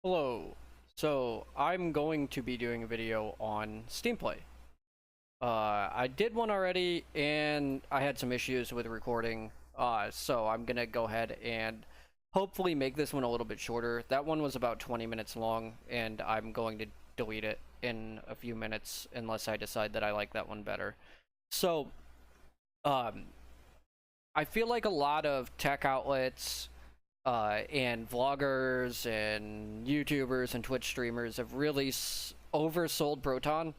Hello. So I'm going to be doing a video on Steam Play. I did one already and I had some issues with recording. So I'm gonna go ahead and hopefully make this one a little bit shorter. That one was about 20 minutes long and I'm going to delete it in a few minutes unless I decide that I like that one better. So, um, I feel like a lot of tech outlets and vloggers and YouTubers and Twitch streamers have really oversold Proton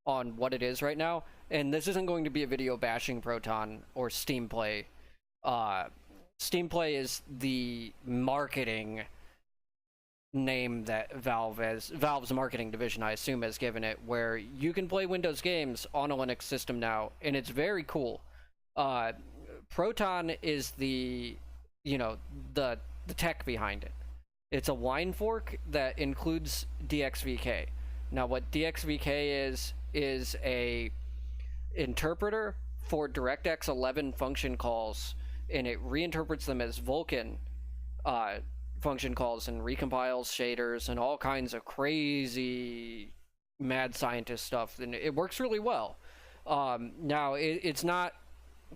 on what it is right now. And this isn't going to be a video bashing Proton or Steam Play. Steam Play is the marketing name that Valve's marketing division, I assume, has given it, where you can play Windows games on a Linux system now, and it's very cool. Proton is the the tech behind it. It's a wine fork that includes DXVK. Now, what DXVK is a interpreter for DirectX 11 function calls, and it reinterprets them as Vulkan function calls and recompiles shaders and all kinds of crazy mad scientist stuff, and it works really well. Now, it's not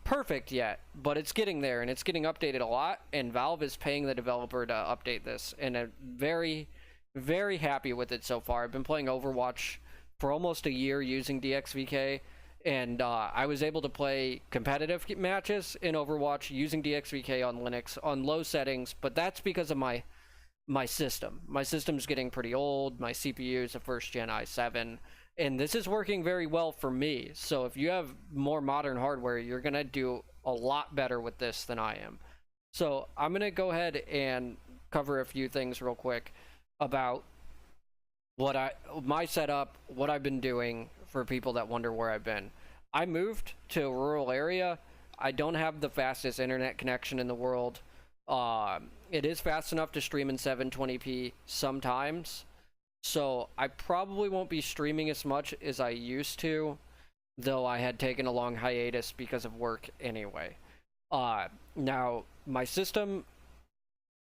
perfect yet, but it's getting there and it's getting updated a lot, and Valve is paying the developer to update this, and I'm very, very happy with it so far. I've been playing Overwatch for almost a year using DXVK, and I was able to play competitive matches in Overwatch using DXVK on Linux on low settings, but that's because of my system. My system's getting pretty old. My CPU is a first gen i7, and this is working very well for me. So if you have more modern hardware, you're gonna do a lot better with this than I am. So I'm gonna go ahead and cover a few things real quick about my setup, what I've been doing for people that wonder where I've been. I moved to a rural area. I don't have the fastest internet connection in the world. It is fast enough to stream in 720p sometimes, so I probably won't be streaming as much as I used to, though I had taken a long hiatus because of work anyway. Now, my system,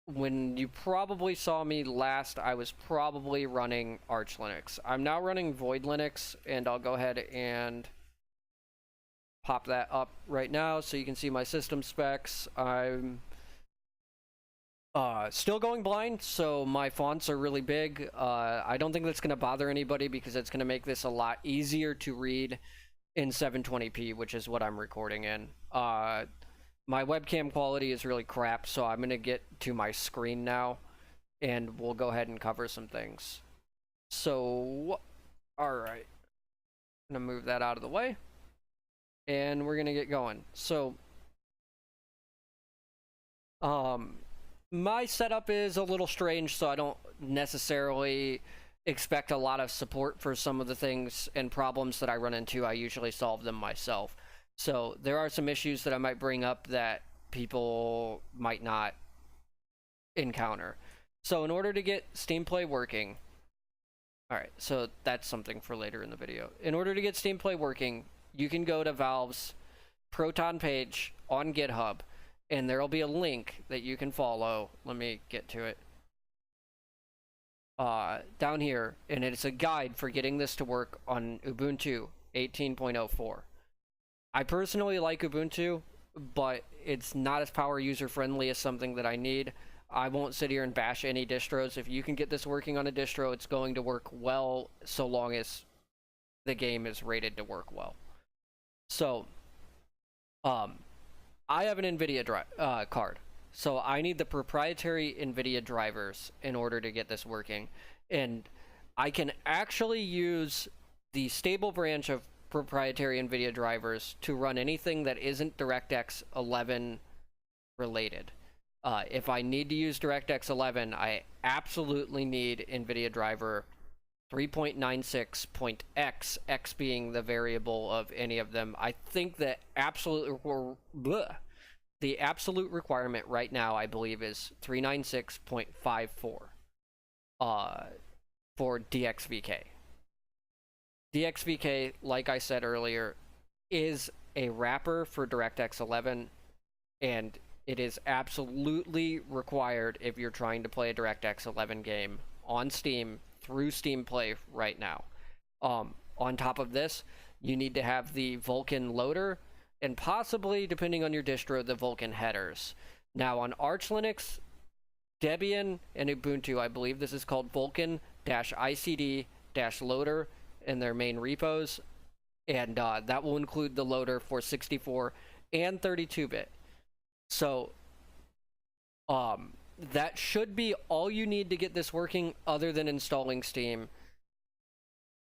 when you probably saw me last, I was probably running Arch Linux. I'm now running Void Linux, and I'll go ahead and pop that up right now so you can see my system specs. I'm still going blind, so my fonts are really big. I don't think that's going to bother anybody because it's going to make this a lot easier to read in 720p, which is what I'm recording in. My webcam quality is really crap, so I'm going to get to my screen now, and we'll go ahead and cover some things. So, alright. I'm going to move that out of the way, and we're going to get going. So, my setup is a little strange, so I don't necessarily expect a lot of support for some of the things and problems that I run into. I usually solve them myself. So there are some issues that I might bring up that people might not encounter. So in order to get Steam Play working, alright, so that's something for later in the video. In order to get Steam Play working, you can go to Valve's Proton page on GitHub, and there'll be a link that you can follow. Let me get to it. Down here, and it's a guide for getting this to work on Ubuntu 18.04. I personally like Ubuntu, but it's not as power user friendly as something that I need. I won't sit here and bash any distros. If you can get this working on a distro, it's going to work well so long as the game is rated to work well. So, I have an NVIDIA card, so I need the proprietary NVIDIA drivers in order to get this working. And I can actually use the stable branch of proprietary NVIDIA drivers to run anything that isn't DirectX 11 related. If I need to use DirectX 11, I absolutely need NVIDIA driver 3.96.x, x being the variable of any of them. I think that the absolute requirement right now, I believe, is 396.54 for DXVK. DXVK, like I said earlier, is a wrapper for DirectX 11, and it is absolutely required if you're trying to play a DirectX 11 game on Steam through Steam Play right now. On top of this, you need to have the Vulkan loader, and possibly, depending on your distro, the Vulkan headers. Now, on Arch Linux, Debian, and Ubuntu, I believe this is called Vulkan-ICD-loader in their main repos, and that will include the loader for 64 and 32-bit. So, that should be all you need to get this working, other than installing Steam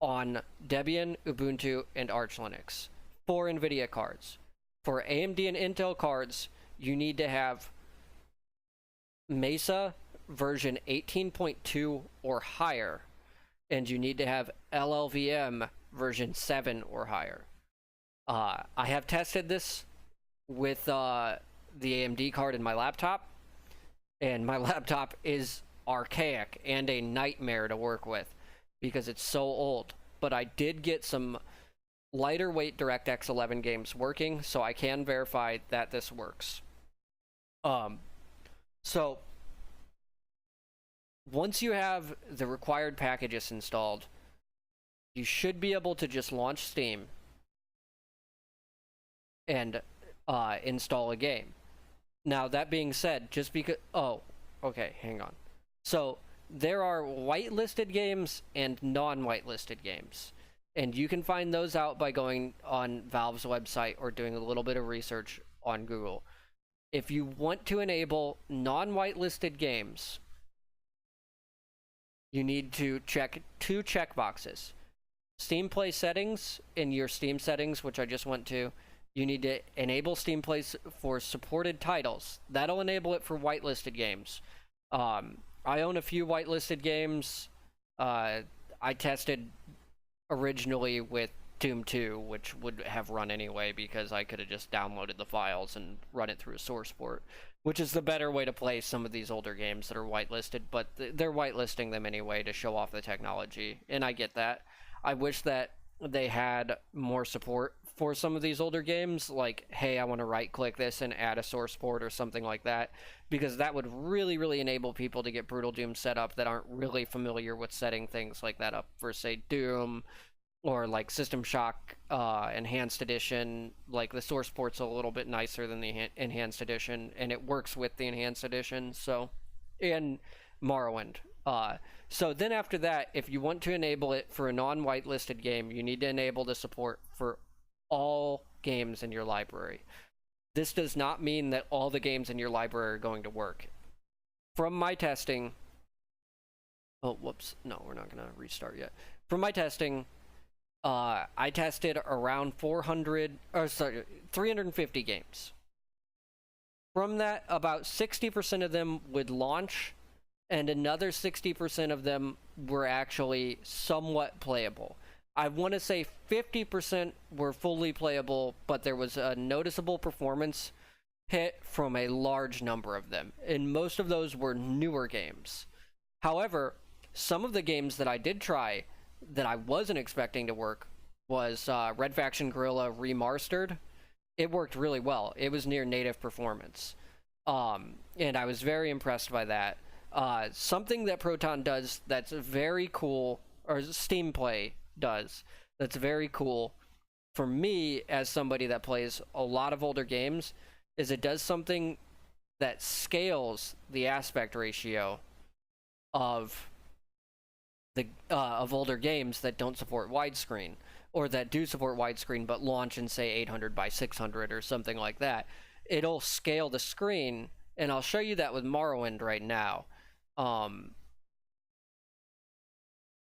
on Debian, Ubuntu, and Arch Linux. For NVIDIA cards. For AMD and Intel cards, you need to have Mesa version 18.2 or higher, and you need to have LLVM version 7 or higher. I have tested this with the AMD card in my laptop, and my laptop is archaic and a nightmare to work with because it's so old. But I did get some lighter weight DirectX 11 games working, so I can verify that this works. So once you have the required packages installed, you should be able to just launch Steam and install a game. Now, that being said, just because... Oh, okay, hang on. So, there are whitelisted games and non-whitelisted games. And you can find those out by going on Valve's website or doing a little bit of research on Google. If you want to enable non-whitelisted games, you need to check 2 checkboxes. Steam Play settings in your Steam settings, which I just went to. You need to enable Steam Play for supported titles. That'll enable it for whitelisted games. I own a few whitelisted games. I tested originally with Doom 2, which would have run anyway because I could have just downloaded the files and run it through a source port, which is the better way to play some of these older games that are whitelisted, but they're whitelisting them anyway to show off the technology, and I get that. I wish that they had more support for some of these older games, like, hey, I want to right-click this and add a source port or something like that, because that would really, really enable people to get Brutal Doom set up that aren't really familiar with setting things like that up for, say, Doom, or like System Shock Enhanced Edition. Like, the source port's a little bit nicer than the Enhanced Edition, and it works with the Enhanced Edition, so, and Morrowind. So then after that, if you want to enable it for a non-whitelisted game, you need to enable the support for all games in your library. This does not mean that all the games in your library are going to work. From my testing... Oh, whoops. No, we're not going to restart yet. From my testing, I tested around 350 games. From that, about 60% of them would launch, and another 60% of them were actually somewhat playable. I want to say 50% were fully playable, but there was a noticeable performance hit from a large number of them, and most of those were newer games. However, some of the games that I did try that I wasn't expecting to work was Red Faction Guerrilla Remastered. It worked really well. It was near native performance, and I was very impressed by that. Something that Proton does that's very cool, or Steam Play does, that's very cool for me as somebody that plays a lot of older games, is it does something that scales the aspect ratio of the of older games that don't support widescreen, or that do support widescreen but launch in, say, 800 by 600 or something like that. It'll scale the screen, and I'll show you that with Morrowind right now.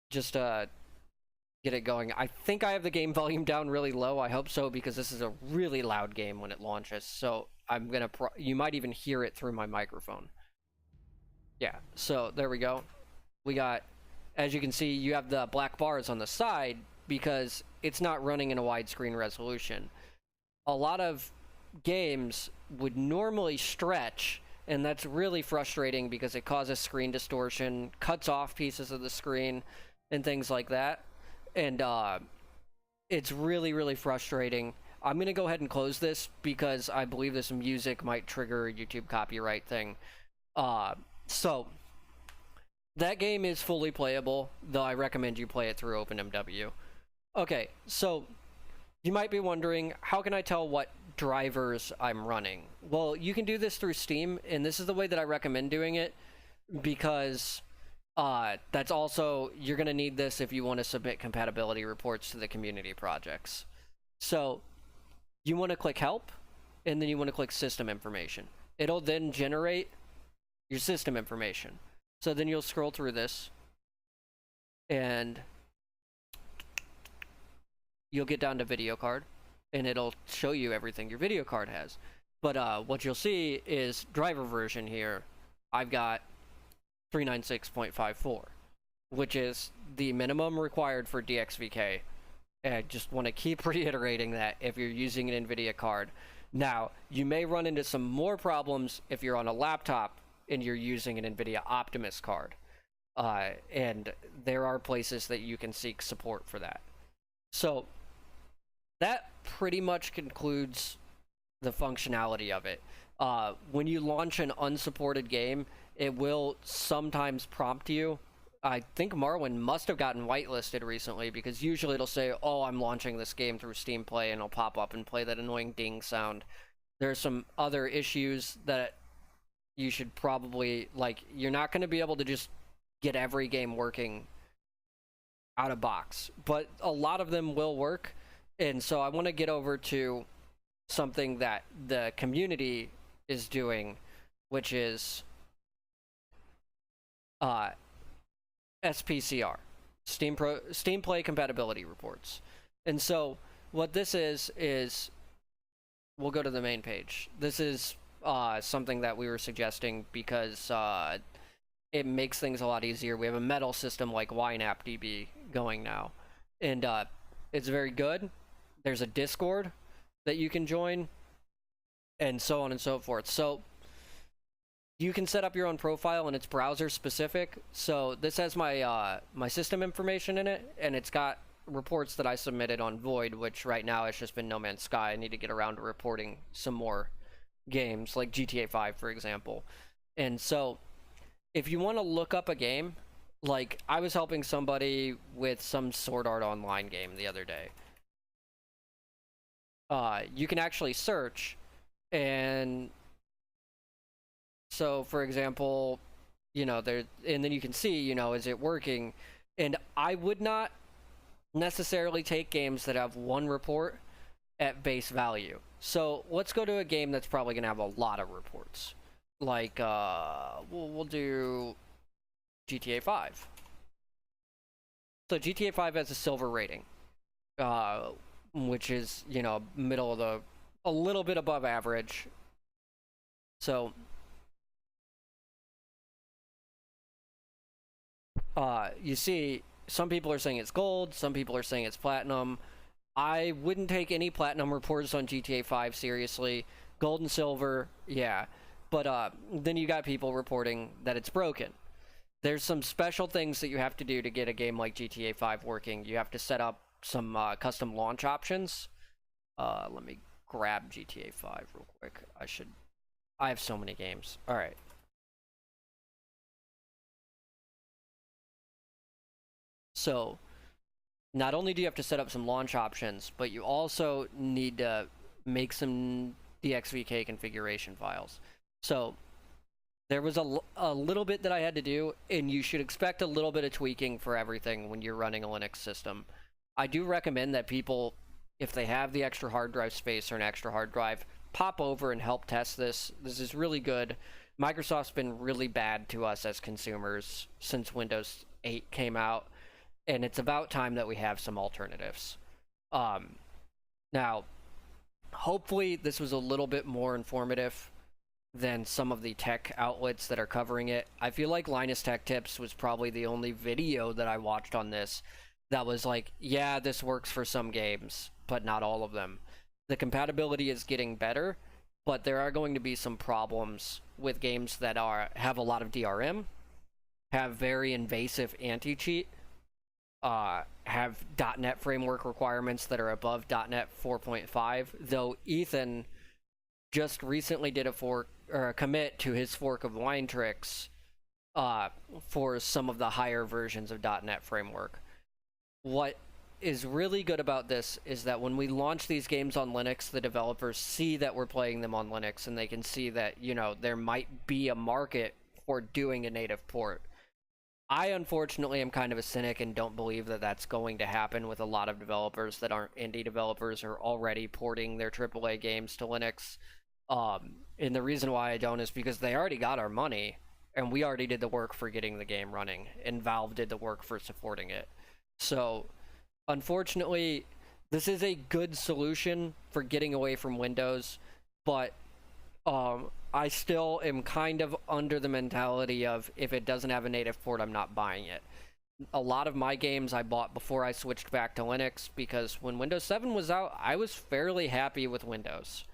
Just get it going. I think I have the game volume down really low. I hope so, because this is a really loud game when it launches. So I'm gonna you might even hear it through my microphone. Yeah, so there we go. We got, as you can see, you have the black bars on the side because it's not running in a widescreen resolution. A lot of games would normally stretch, and that's really frustrating because it causes screen distortion, cuts off pieces of the screen, and things like that. And it's really, really frustrating. I'm going to go ahead and close this because I believe this music might trigger a YouTube copyright thing. So That game is fully playable, though I recommend you play it through OpenMW. Okay, so you might be wondering, how can I tell what drivers I'm running? Well, you can do this through Steam, and this is the way that I recommend doing it, because that's also, you're going to need this if you want to submit compatibility reports to the community projects. So you want to click Help, and then you want to click System Information. It'll then generate your system information. So then you'll scroll through this, and you'll get down to video card, and it'll show you everything your video card has. But what you'll see is driver version here. I've got 396.54, which is the minimum required for DXVK. And I just want to keep reiterating that if you're using an NVIDIA card. Now, you may run into some more problems if you're on a laptop and you're using an NVIDIA Optimus card. And there are places that you can seek support for that. So, that pretty much concludes the functionality of it. When you launch an unsupported game, it will sometimes prompt you. I think Marwin must have gotten whitelisted recently, because usually it'll say, oh, I'm launching this game through Steam Play, and it'll pop up and play that annoying ding sound. There are some other issues that you should probably, like, you're not going to be able to just get every game working out of box, but a lot of them will work. And so I want to get over to something that the community is doing, which is SPCR, Steam Play Compatibility Reports. And so what this is we'll go to the main page. This is something that we were suggesting because it makes things a lot easier. We have a metal system like YNAPDB going now, and it's very good. There's a Discord that you can join, and so on and so forth. So you can set up your own profile, and it's browser specific. So this has my my system information in it, and it's got reports that I submitted on Void, which right now it's just been No Man's Sky. I need to get around to reporting some more games, like GTA 5, for example. And so if you want to look up a game, like I was helping somebody with some Sword Art Online game the other day. You can actually search, and so for example, you know, there, and then you can see, you know, is it working? And I would not necessarily take games that have one report at base value. So let's go to a game that's probably going to have a lot of reports. Like, we'll do GTA 5. So GTA 5 has a silver rating, which is, you know, middle of the, a little bit above average. So, you see, some people are saying it's gold, some people are saying it's platinum. I wouldn't take any platinum reports on GTA 5 seriously. Gold and silver, yeah. But then you got people reporting that it's broken. There's some special things that you have to do to get a game like GTA 5 working. You have to set up some custom launch options. Let me grab GTA 5 real quick. I have so many games. All right. So, not only do you have to set up some launch options, but you also need to make some DXVK configuration files. So, there was a little bit that I had to do, and you should expect a little bit of tweaking for everything when you're running a Linux system. I do recommend that people, if they have the extra hard drive space or an extra hard drive, pop over and help test this. This is really good. Microsoft's been really bad to us as consumers since Windows 8 came out, and it's about time that we have some alternatives. Now, hopefully this was a little bit more informative than some of the tech outlets that are covering it. I feel like Linus Tech Tips was probably the only video that I watched on this that was like, yeah, this works for some games, but not all of them. The compatibility is getting better, but there are going to be some problems with games that have a lot of DRM, have very invasive anti-cheat, have .NET framework requirements that are above .NET 4.5, though Ethan just recently did a fork or a commit to his fork of Wine Tricks uh, for some of the higher versions of .NET Framework. What is really good about this is that when we launch these games on Linux, the developers see that we're playing them on Linux, and they can see that, you know, there might be a market for doing a native port. I unfortunately am kind of a cynic and don't believe that that's going to happen with a lot of developers that aren't indie developers or already porting their AAA games to Linux. And the reason why I don't is because they already got our money, and we already did the work for getting the game running, and Valve did the work for supporting it. So, unfortunately, this is a good solution for getting away from Windows, but I still am kind of under the mentality of if it doesn't have a native port, I'm not buying it. A lot of my games I bought before I switched back to Linux because when Windows 7 was out, I was fairly happy with Windows.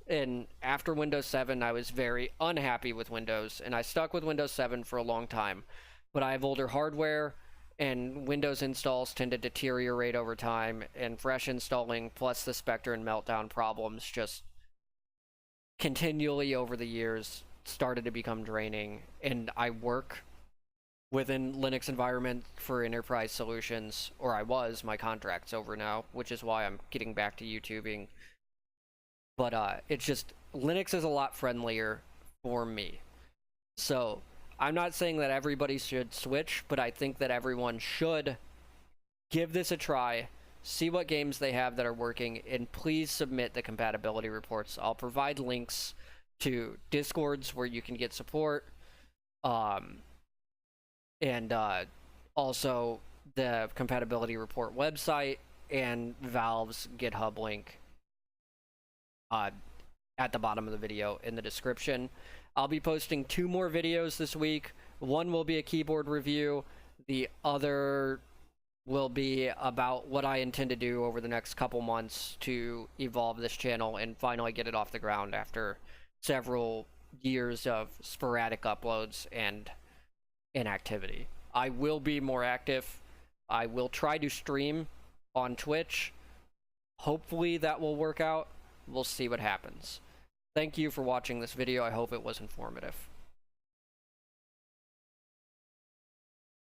And after Windows 7, I was very unhappy with Windows, and I stuck with Windows 7 for a long time. But I have older hardware, and Windows installs tend to deteriorate over time, and fresh installing plus the Spectre and Meltdown problems just continually over the years started to become draining. And I work within Linux environment for enterprise solutions, or I was. My contract's over now, which is why I'm getting back to YouTubing. But it's just Linux is a lot friendlier for me. So I'm not saying that everybody should switch, but I think that everyone should give this a try, see what games they have that are working, and please submit the compatibility reports. I'll provide links to Discords where you can get support, and also the compatibility report website and Valve's GitHub link at the bottom of the video in the description. I'll be posting 2 more videos this week. One will be a keyboard review. The other will be about what I intend to do over the next couple months to evolve this channel and finally get it off the ground after several years of sporadic uploads and inactivity. I will be more active. I will try to stream on Twitch. Hopefully that will work out. We'll see what happens. Thank you for watching this video. I hope it was informative.